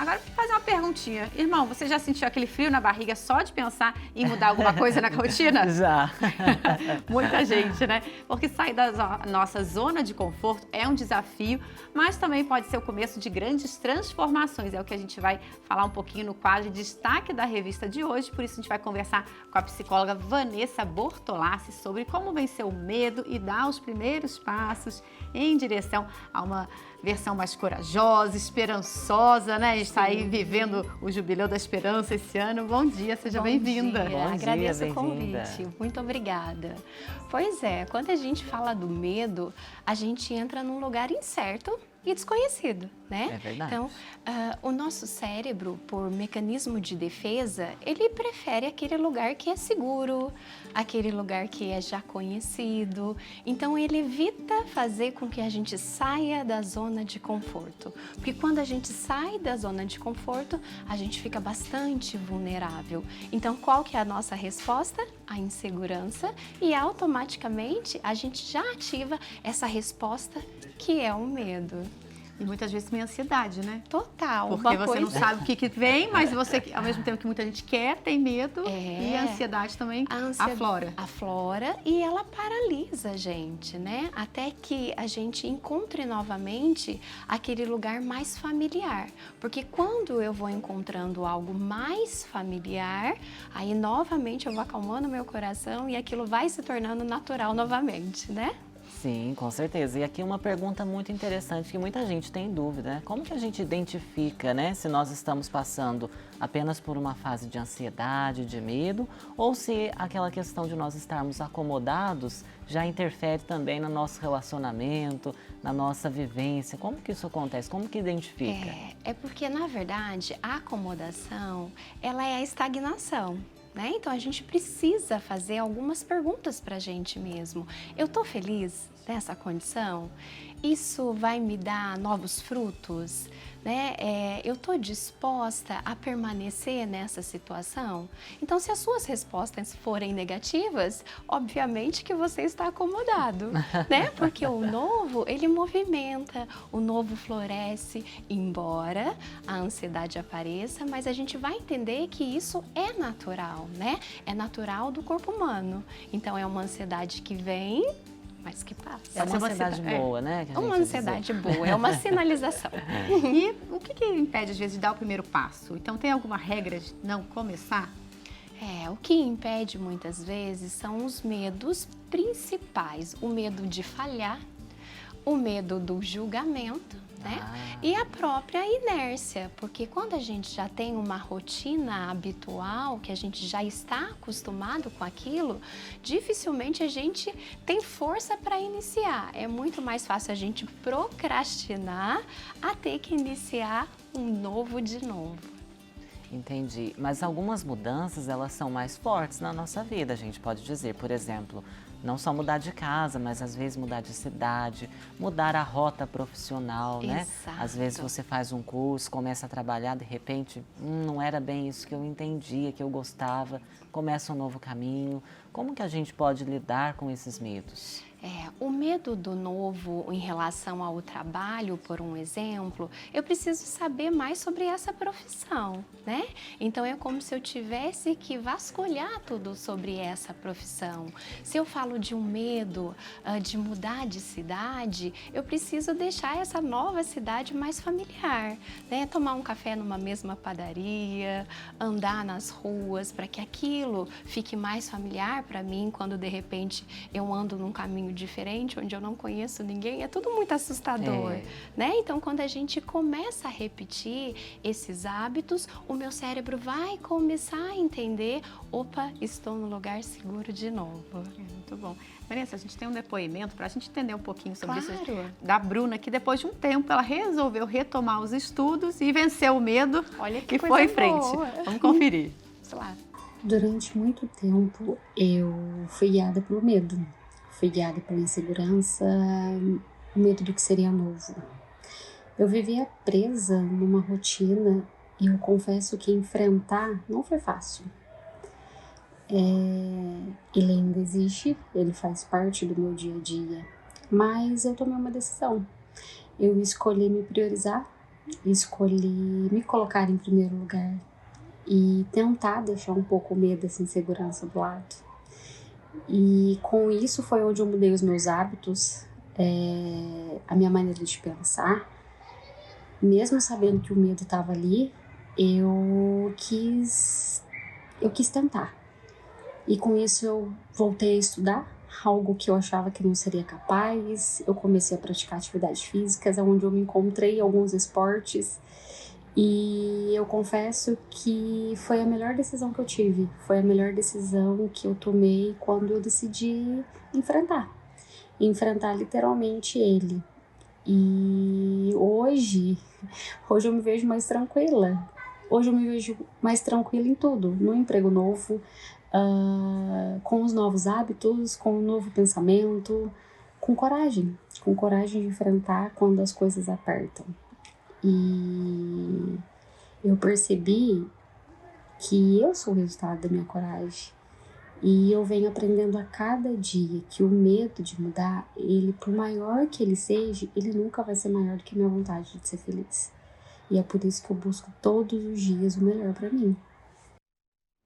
Agora, vou fazer uma perguntinha. Irmão, você já sentiu aquele frio na barriga só de pensar em mudar alguma coisa na rotina? Já. Muita gente, né? Porque sair da nossa zona de conforto é um desafio, mas também pode ser o começo de grandes transformações. É o que a gente vai falar um pouquinho no quadro de destaque da revista de hoje. Por isso, a gente vai conversar com a psicóloga Vanessa Bortolassi sobre como vencer o medo e dar os primeiros passos em direção a uma versão mais corajosa, esperançosa, né? A gente está aí vivendo o Jubileu da Esperança esse ano. Bom dia, seja bem-vinda. Bom dia, agradeço o convite. Muito obrigada. Pois é, quando a gente fala do medo, a gente entra num lugar incerto e desconhecido, né? É verdade. Então, o nosso cérebro, por mecanismo de defesa, ele prefere aquele lugar que é seguro, aquele lugar que é já conhecido. Então, ele evita fazer com que a gente saia da zona de conforto. Porque quando a gente sai da zona de conforto, a gente fica bastante vulnerável. Então, qual que é a nossa resposta? A insegurança, e automaticamente a gente já ativa essa resposta que é o medo. E muitas vezes tem ansiedade, né? Total. Porque você não sabe o que vem, mas você, ao mesmo tempo que muita gente quer, tem medo, e a ansiedade também aflora. Aflora e ela paralisa a gente, né? Até que a gente encontre novamente aquele lugar mais familiar. Porque quando eu vou encontrando algo mais familiar, aí novamente eu vou acalmando meu coração e aquilo vai se tornando natural novamente, né? Sim, com certeza. E aqui uma pergunta muito interessante que muita gente tem dúvida, né? Como que a gente identifica, né, se nós estamos passando apenas por uma fase de ansiedade, de medo, ou se aquela questão de nós estarmos acomodados já interfere também no nosso relacionamento, na nossa vivência? Como que isso acontece? Como que identifica? É porque, na verdade, a acomodação, ela é a estagnação. Né? Então, a gente precisa fazer algumas perguntas para a gente mesmo. Eu estou feliz nessa condição? Isso vai me dar novos frutos? Né? Eu estou disposta a permanecer nessa situação? Então, se as suas respostas forem negativas, obviamente que você está acomodado, né? Porque o novo, ele movimenta, o novo floresce, embora a ansiedade apareça, mas a gente vai entender que isso é natural, né? É natural do corpo humano. Então, é uma ansiedade que vem, mas que passa. É uma ansiedade boa, né? Uma ansiedade boa, é uma sinalização. E o que impede, às vezes, de dar o primeiro passo? Então, tem alguma regra de não começar? O que impede muitas vezes são os medos principais. O medo de falhar, o medo do julgamento, né? E a própria inércia, porque quando a gente já tem uma rotina habitual, que a gente já está acostumado com aquilo, dificilmente a gente tem força para iniciar. É muito mais fácil a gente procrastinar a ter que iniciar um novo de novo. Entendi. Mas algumas mudanças, elas são mais fortes na nossa vida, a gente pode dizer. Por exemplo, não só mudar de casa, mas às vezes mudar de cidade, mudar a rota profissional, né? Exato. Às vezes você faz um curso, começa a trabalhar, de repente, não era bem isso que eu entendia, que eu gostava, começa um novo caminho. Como que a gente pode lidar com esses medos? O medo do novo em relação ao trabalho, por um exemplo, eu preciso saber mais sobre essa profissão, né? Então, é como se eu tivesse que vasculhar tudo sobre essa profissão. Se eu falo de um medo de mudar de cidade, eu preciso deixar essa nova cidade mais familiar, né? Tomar um café numa mesma padaria, andar nas ruas, para que aquilo fique mais familiar para mim quando, de repente, eu ando num caminho diferente, onde eu não conheço ninguém, é tudo muito assustador, né? Então, quando a gente começa a repetir esses hábitos, o meu cérebro vai começar a entender, opa, estou no lugar seguro de novo. Muito bom. Vanessa, a gente tem um depoimento para a gente entender um pouquinho sobre isso Claro. da Bruna, que depois de um tempo ela resolveu retomar os estudos e venceu o medo. Olha que e coisa foi em frente. boa. Vamos conferir. Lá. Durante muito tempo eu fui guiada pelo medo. Fui guiada pela insegurança, o medo do que seria novo. Eu vivia presa numa rotina e eu confesso que enfrentar não foi fácil. Ele ainda existe, ele faz parte do meu dia a dia, mas eu tomei uma decisão. Eu escolhi me priorizar escolhi me colocar em primeiro lugar e tentar deixar um pouco o medo, essa insegurança do lado. E com isso foi onde eu mudei os meus hábitos, a minha maneira de pensar. Mesmo sabendo que o medo estava ali, eu quis tentar. E com isso eu voltei a estudar, algo que eu achava que não seria capaz. Eu comecei a praticar atividades físicas, onde eu me encontrei em alguns esportes. E eu confesso que foi a melhor decisão que eu tive. Foi a melhor decisão que eu tomei quando eu decidi enfrentar. Enfrentar literalmente ele. E hoje eu me vejo mais tranquila. Hoje eu me vejo mais tranquila em tudo. No emprego novo, com os novos hábitos, com o novo pensamento, com coragem de enfrentar quando as coisas apertam. E eu percebi que eu sou o resultado da minha coragem. E eu venho aprendendo a cada dia que o medo de mudar, ele, por maior que ele seja, ele nunca vai ser maior do que a minha vontade de ser feliz. E é por isso que eu busco todos os dias o melhor pra mim.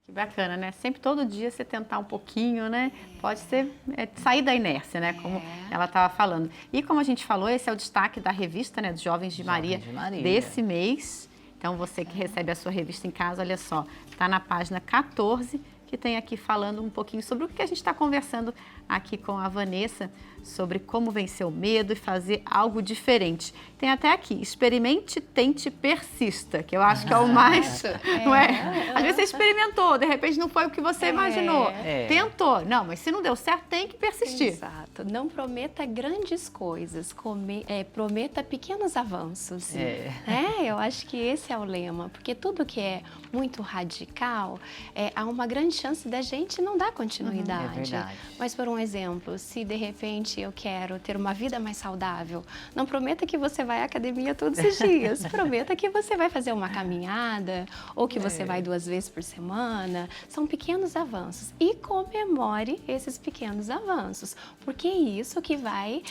Que bacana, né? Sempre todo dia você tentar um pouquinho, né? Pode ser sair da inércia, né? Como ela estava falando. E como a gente falou, esse é o destaque da revista, né? Dos Jovens de Maria desse mês. Então você que recebe a sua revista em casa, olha só, está na página 14, que tem aqui falando um pouquinho sobre o que a gente está conversando aqui com a Vanessa, sobre como vencer o medo e fazer algo diferente. Tem até aqui, experimente, tente, persista, que eu acho que é o mais, não é? Às vezes você experimentou, de repente não foi o que você imaginou. Tentou, não, mas se não deu certo, tem que persistir. Exato, não prometa grandes coisas, prometa pequenos avanços. Eu acho que esse é o lema, porque tudo que é muito radical, há uma grande chance da gente não dar continuidade. É verdade. Mas, por um exemplo, se de repente eu quero ter uma vida mais saudável, não prometa que você vai à academia todos os dias, prometa que você vai fazer uma caminhada ou que você vai 2 vezes por semana. São pequenos avanços e comemore esses pequenos avanços, porque é isso que vai,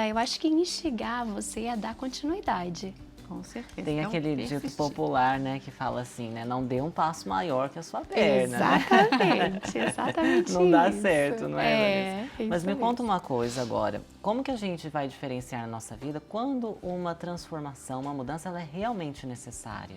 eu acho que instigar você a dar continuidade. Com certeza. Tem aquele dito popular, né, que fala assim, né, não dê um passo maior que a sua perna. Exatamente, exatamente. Não dá certo, não é, Vanessa? Mas me mesmo. conta uma coisa agora, como que a gente vai diferenciar na nossa vida quando uma transformação, uma mudança, ela é realmente necessária?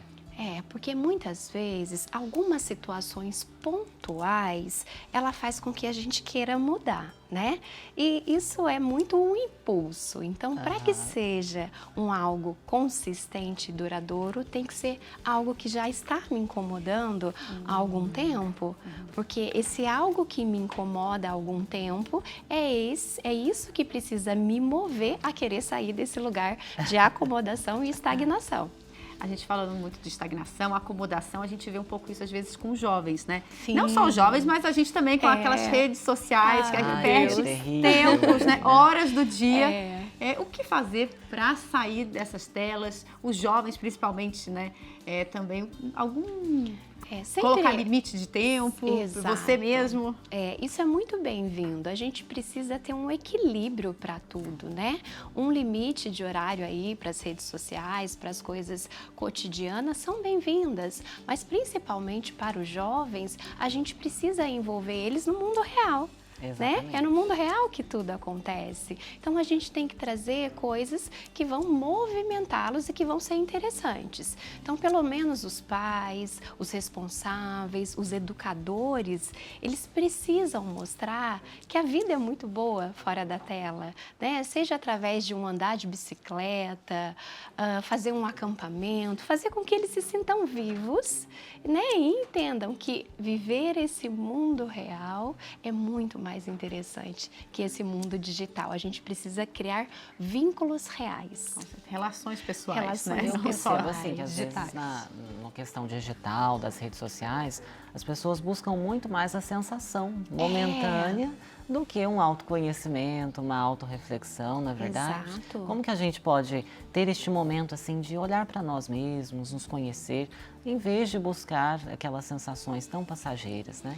Porque muitas vezes, algumas situações pontuais, ela faz com que a gente queira mudar, né? E isso é muito um impulso. Então, para que seja algo consistente e duradouro, tem que ser algo que já está me incomodando há algum tempo. Porque esse algo que me incomoda há algum tempo, é isso que precisa me mover a querer sair desse lugar de acomodação e estagnação. A gente falando muito de estagnação, acomodação, a gente vê um pouco isso às vezes com jovens, né? Sim. Não só os jovens, mas a gente também com aquelas redes sociais que a gente perde terrível. tempos, né? Horas do dia. O que fazer para sair dessas telas? Os jovens, principalmente, né? Também colocar limite de tempo, você mesmo. Isso é muito bem-vindo. A gente precisa ter um equilíbrio para tudo, né? Um limite de horário aí para as redes sociais, para as coisas cotidianas são bem-vindas, mas principalmente para os jovens, a gente precisa envolver eles no mundo real. Né? É no mundo real que tudo acontece. Então a gente tem que trazer coisas que vão movimentá-los e que vão ser interessantes. Então, pelo menos os pais, os responsáveis, os educadores, eles precisam mostrar que a vida é muito boa fora da tela, né? Seja através de um andar de bicicleta, fazer um acampamento, fazer com que eles se sintam vivos, né? E entendam que viver esse mundo real é muito mais interessante que esse mundo digital. A gente precisa criar vínculos reais. Relações pessoais, né? Eu percebo assim, que às digitais. vezes na questão digital, das redes sociais, as pessoas buscam muito mais a sensação momentânea do que um autoconhecimento, uma autorreflexão, não é verdade? Exato. Como que a gente pode ter este momento assim de olhar para nós mesmos, nos conhecer, em vez de buscar aquelas sensações tão passageiras, né?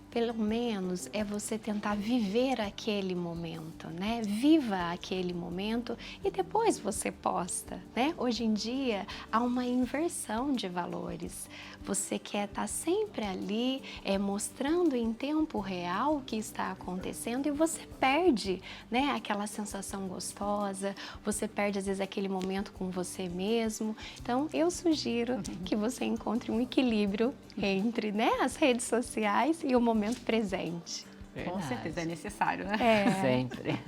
Pelo menos é você tentar viver aquele momento, né? Viva aquele momento e depois você posta, né? Hoje em dia há uma inversão de valores. Você quer estar sempre ali, mostrando em tempo real o que está acontecendo e você perde, né? Aquela sensação gostosa, você perde às vezes aquele momento com você mesmo. Então eu sugiro que você encontre um equilíbrio entre, né, as redes sociais e o momento presente. Com certeza, é necessário, né? Sempre.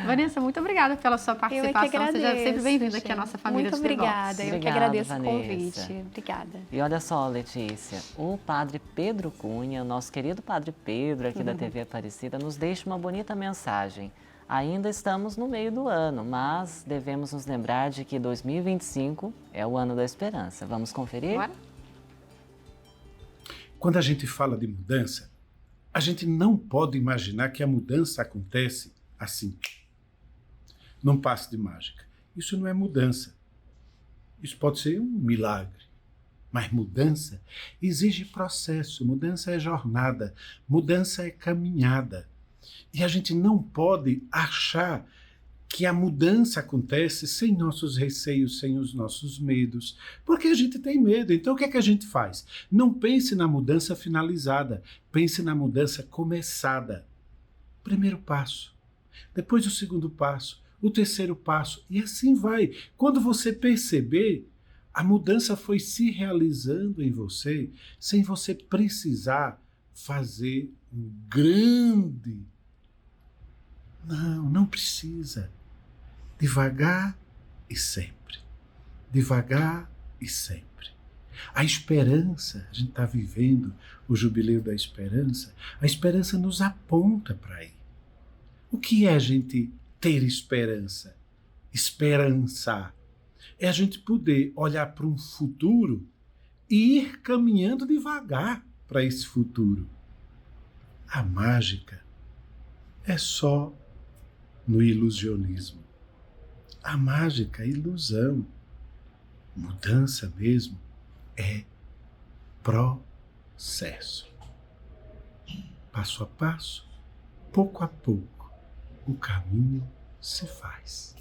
Vanessa, muito obrigada pela sua Eu é participação. que agradeço, Seja sempre bem-vinda aqui à gente. nossa família Muito dos Devotos. obrigada, eu que Obrigado, agradeço o Vanessa. convite. Obrigada. E olha só, Letícia, o padre Pedro Cunha, o nosso querido padre Pedro aqui da TV Aparecida, nos deixa uma bonita mensagem. Ainda estamos no meio do ano, mas devemos nos lembrar de que 2025 é o ano da esperança. Vamos conferir? Bora? Quando a gente fala de mudança, a gente não pode imaginar que a mudança acontece assim, num passe de mágica. Isso não é mudança. Isso pode ser um milagre. Mas mudança exige processo, mudança é jornada, mudança é caminhada. E a gente não pode achar que a mudança acontece sem nossos receios, sem os nossos medos, porque a gente tem medo. Então o que é que a gente faz? Não pense na mudança finalizada, pense na mudança começada. Primeiro passo, depois o segundo passo, o terceiro passo, e assim vai. Quando você perceber, a mudança foi se realizando em você, sem você precisar fazer um grande... Não precisa. Devagar e sempre. Devagar e sempre. A esperança, a gente está vivendo o jubileu da esperança, a esperança nos aponta para aí. O que é a gente ter esperança? Esperançar. É a gente poder olhar para um futuro e ir caminhando devagar para esse futuro. A mágica é só no ilusionismo. A mágica, a ilusão, mudança mesmo, é processo. Passo a passo, pouco a pouco, o caminho se faz.